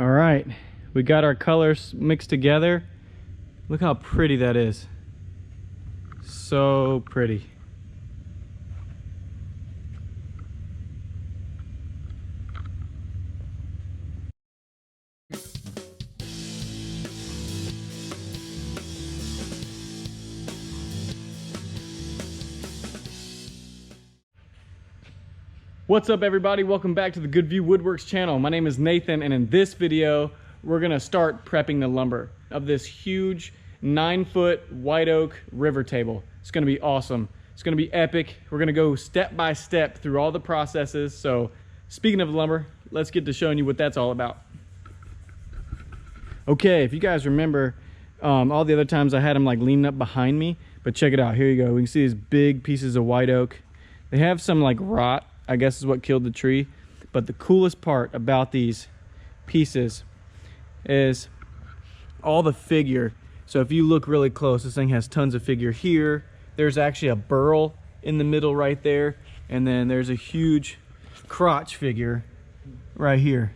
All right, we got our colors mixed together. Look how pretty that is. So pretty. What's up, everybody? Welcome back to the Good View Woodworks channel. My name is Nathan, and in this video we're gonna start prepping the lumber of this huge 9-foot white oak river table. It's gonna be awesome. It's gonna be epic. We're gonna go step by step through all the processes. So speaking of lumber, let's get to showing you what that's all about. Okay, if you guys remember all the other times I had them like leaning up behind me, but check it out. Here you go. We can see these big pieces of white oak. They have some like rot, I guess is what killed the tree. But the coolest part about these pieces is all the figure. So if you look really close, this thing has tons of figure here. There's actually a burl in the middle right there. And then there's a huge crotch figure right here.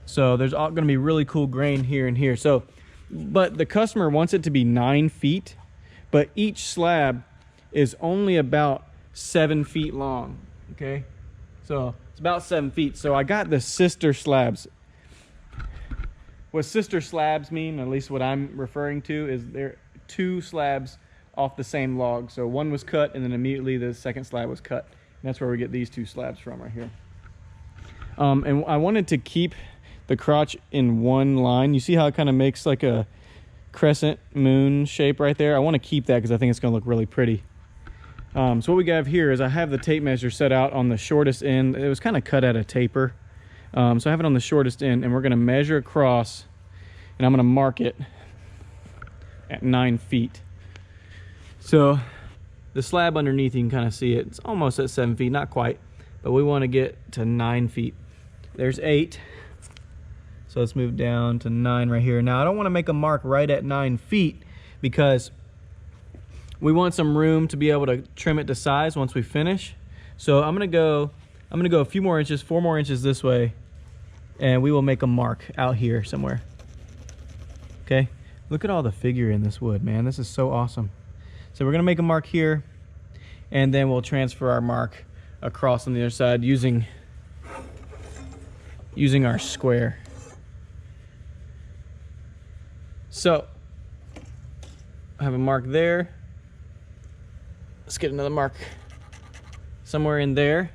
So there's all gonna be really cool grain here and here. So, but the customer wants it to be 9 feet, but each slab is only about 7 feet long. Okay, so it's about 7 feet. So I got the sister slabs. What sister slabs mean, at least what I'm referring to, is they're 2 slabs off the same log. So one was cut and then immediately the second slab was cut. And that's where we get these 2 slabs from right here. And I wanted to keep the crotch in one line. You see how it kind of makes like a crescent moon shape right there? I want to keep that because I think it's going to look really pretty. So what we have here is I have the tape measure set out on the shortest end. It was kind of cut at a taper. So I have it on the shortest end, and we're going to measure across, and I'm going to mark it at 9 feet. So the slab underneath, you can kind of see it. It's almost at 7 feet, not quite, but we want to get to 9 feet. There's 8. So let's move down to 9 right here. Now I don't want to make a mark right at 9 feet because we want some room to be able to trim it to size once we finish. So I'm gonna go a few more inches, 4 more inches this way, and we will make a mark out here somewhere. Okay, look at all the figure in this wood, man. This is so awesome. So we're gonna make a mark here, and then we'll transfer our mark across on the other side using our square. So I have a mark there. Let's get another mark somewhere in there,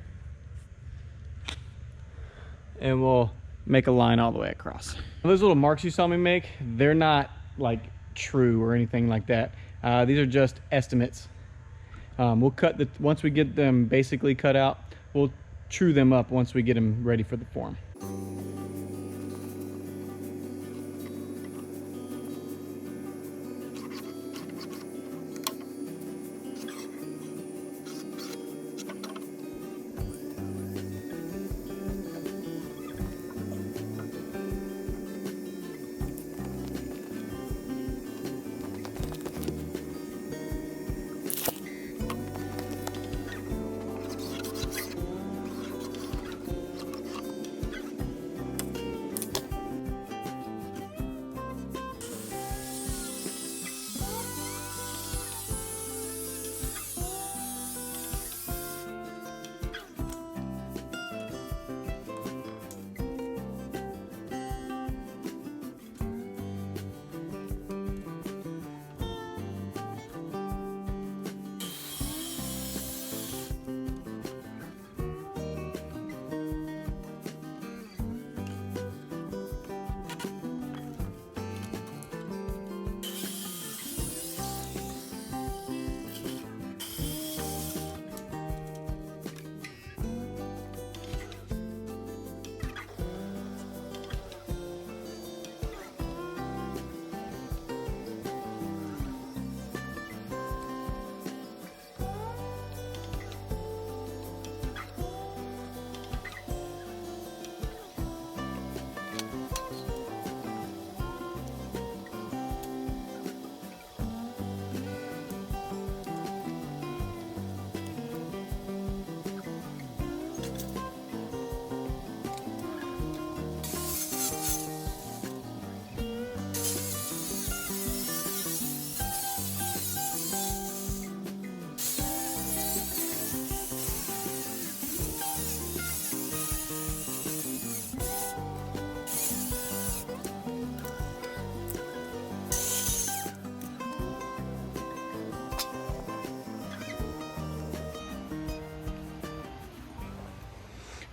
and we'll make a line all the way across. Those little marks you saw me make, they're not like true or anything like that. These are just estimates. We'll cut once we get them basically cut out, we'll true them up once we get them ready for the form.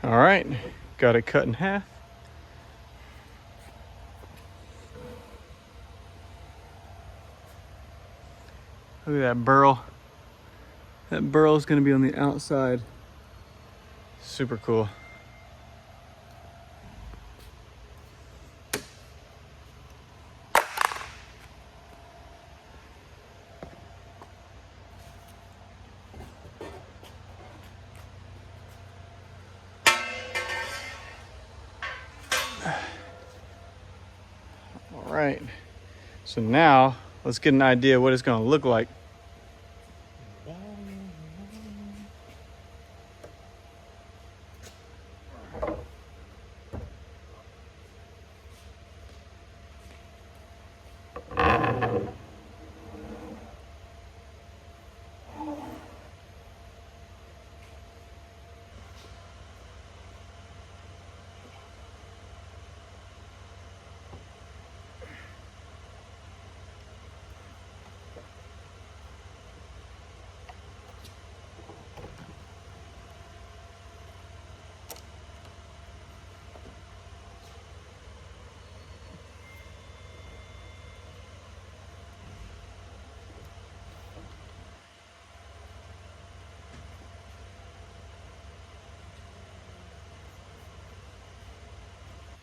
All right, got it cut in half. Look at that burl. That burl is going to be on the outside. Super cool. All right, so now let's get an idea of what it's going to look like.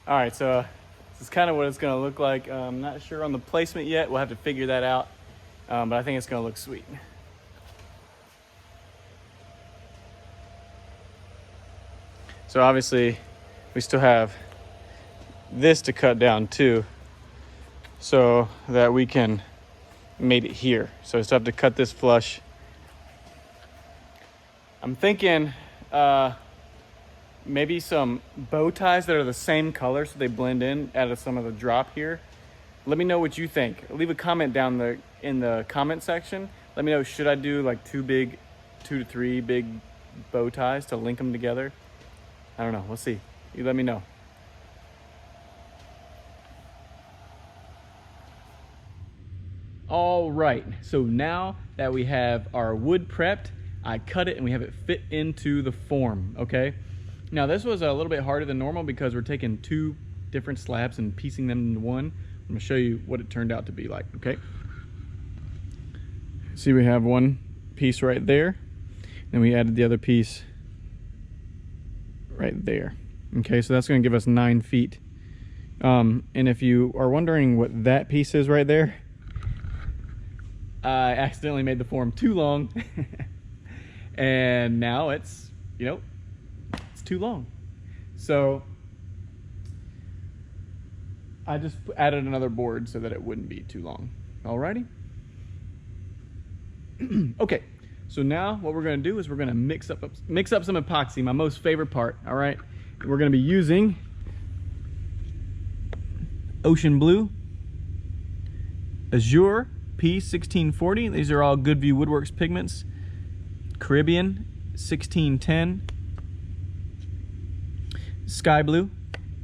All right, so this is kind of what it's going to look like. I'm not sure on the placement yet. We'll have to figure that out, but I think it's going to look sweet. So obviously, we still have this to cut down too, so that we can mate it here. So I still have to cut this flush. I'm thinking maybe some bow ties that are the same color so they blend in out of some of the drop here. Let me know what you think. Leave a comment down in the comment section. Let me know, should I do like 2 to 3 big bow ties to link them together? I don't know, we'll see. You let me know. All right, so now that we have our wood prepped, I cut it and we have it fit into the form, okay? Now this was a little bit harder than normal because we're taking 2 different slabs and piecing them into one. I'm gonna show you what it turned out to be like, okay? See, we have one piece right there, then we added the other piece right there. Okay, so that's gonna give us 9 feet. And if you are wondering what that piece is right there, I accidentally made the form too long and now it's, you know, it's too long. So I just added another board so that it wouldn't be too long. Alrighty. Okay, so now what we're gonna do is we're gonna mix up some epoxy, my most favorite part. All right, we're gonna be using Ocean Blue, Azure P1640. These are all Goodview Woodworks pigments. Caribbean 1610. Sky Blue.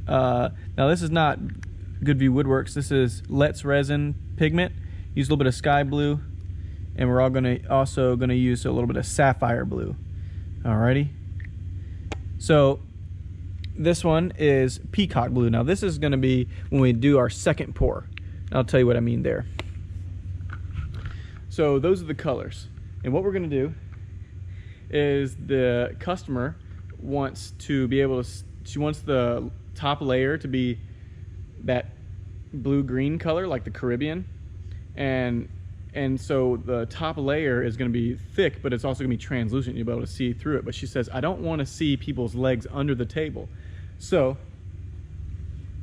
Now this is not Goodview Woodworks. This is Let's Resin pigment. Use a little bit of Sky Blue, and we're also gonna use a little bit of Sapphire Blue. Alrighty. So this one is Peacock Blue. Now this is gonna be when we do our second pour. I'll tell you what I mean there. So those are the colors, and what we're gonna do is the customer wants to be able to, she wants the top layer to be that blue-green color like the Caribbean, and so the top layer is going to be thick, but it's also going to be translucent. You'll be able to see through it. But she says, I don't want to see people's legs under the table. So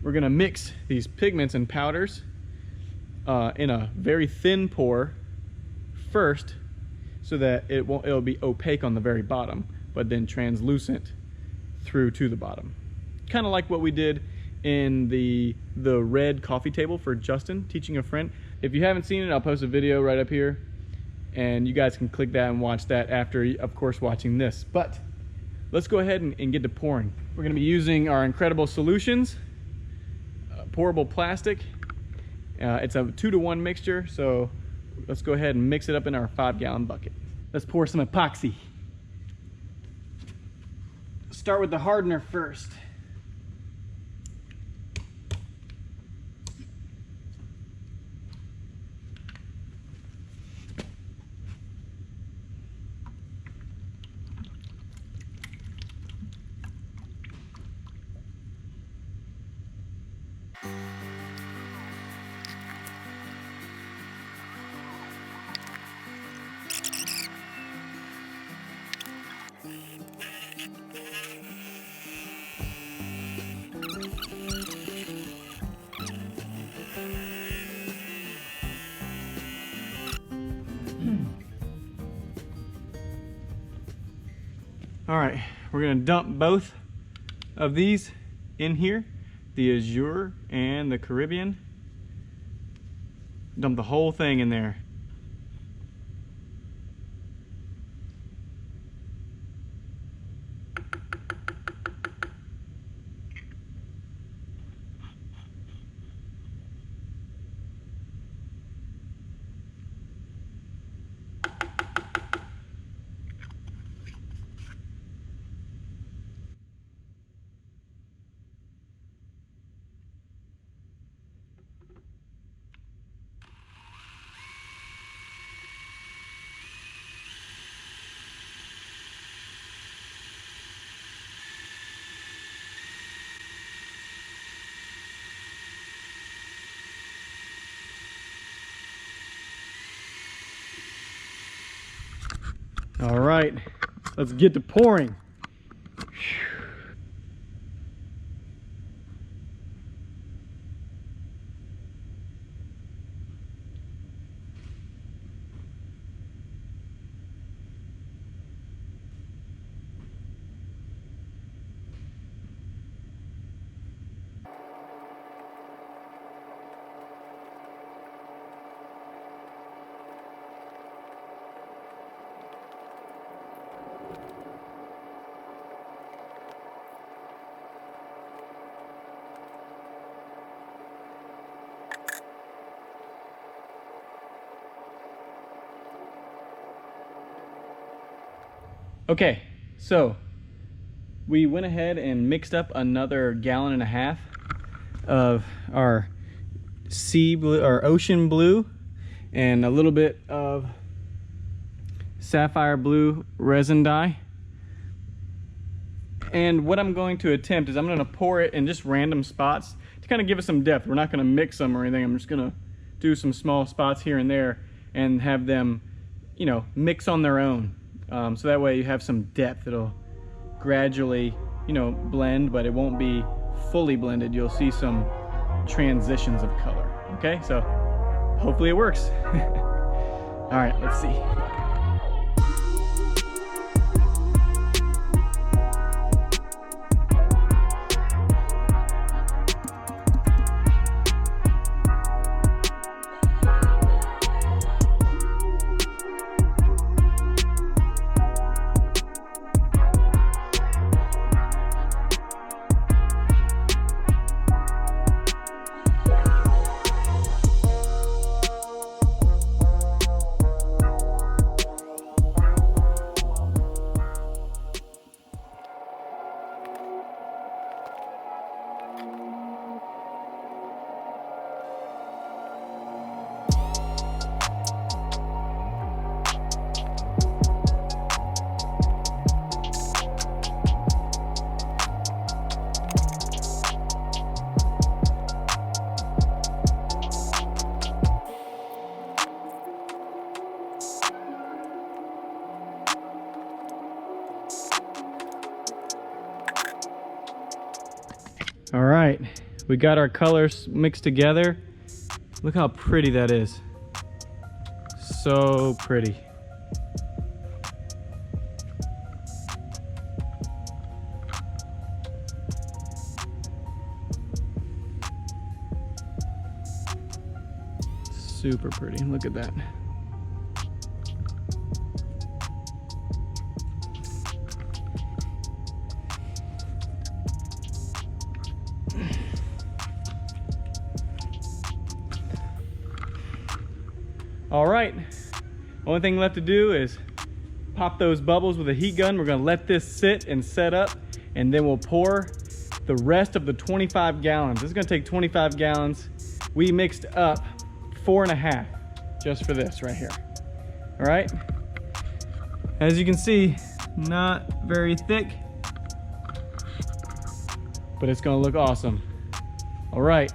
we're going to mix these pigments and powders in a very thin pour first, so that it'll be opaque on the very bottom, but then translucent through to the bottom. Kind of like what we did in the red coffee table for Justin, teaching a friend. If you haven't seen it, I'll post a video right up here, and you guys can click that and watch that after, of course, watching this. But let's go ahead and get to pouring. We're gonna be using our Incredible Solutions, pourable plastic. It's a 2-to-1 mixture, so let's go ahead and mix it up in our 5-gallon bucket. Let's pour some epoxy. Let's start with the hardener first. All right, we're gonna dump both of these in here, the Azure and the Caribbean. Dump the whole thing in there. All right, let's get to pouring. Okay, so we went ahead and mixed up another 1.5 gallons of our sea blue or ocean blue and a little bit of sapphire blue resin dye. And what I'm going to attempt is I'm going to pour it in just random spots to kind of give it some depth. We're not going to mix them or anything. I'm just going to do some small spots here and there and have them, you know, mix on their own. So that way you have some depth. It'll gradually, you know, blend, but it won't be fully blended. You'll see some transitions of color. Okay, so hopefully it works. All right, let's see. All right, we got our colors mixed together. Look how pretty that is. So pretty. Super pretty, look at that. All right, only thing left to do is pop those bubbles with a heat gun. We're gonna let this sit and set up and then we'll pour the rest of the 25 gallons. This is gonna take 25 gallons. We mixed up 4.5 just for this right here. All right. As you can see, not very thick, but it's gonna look awesome. All right,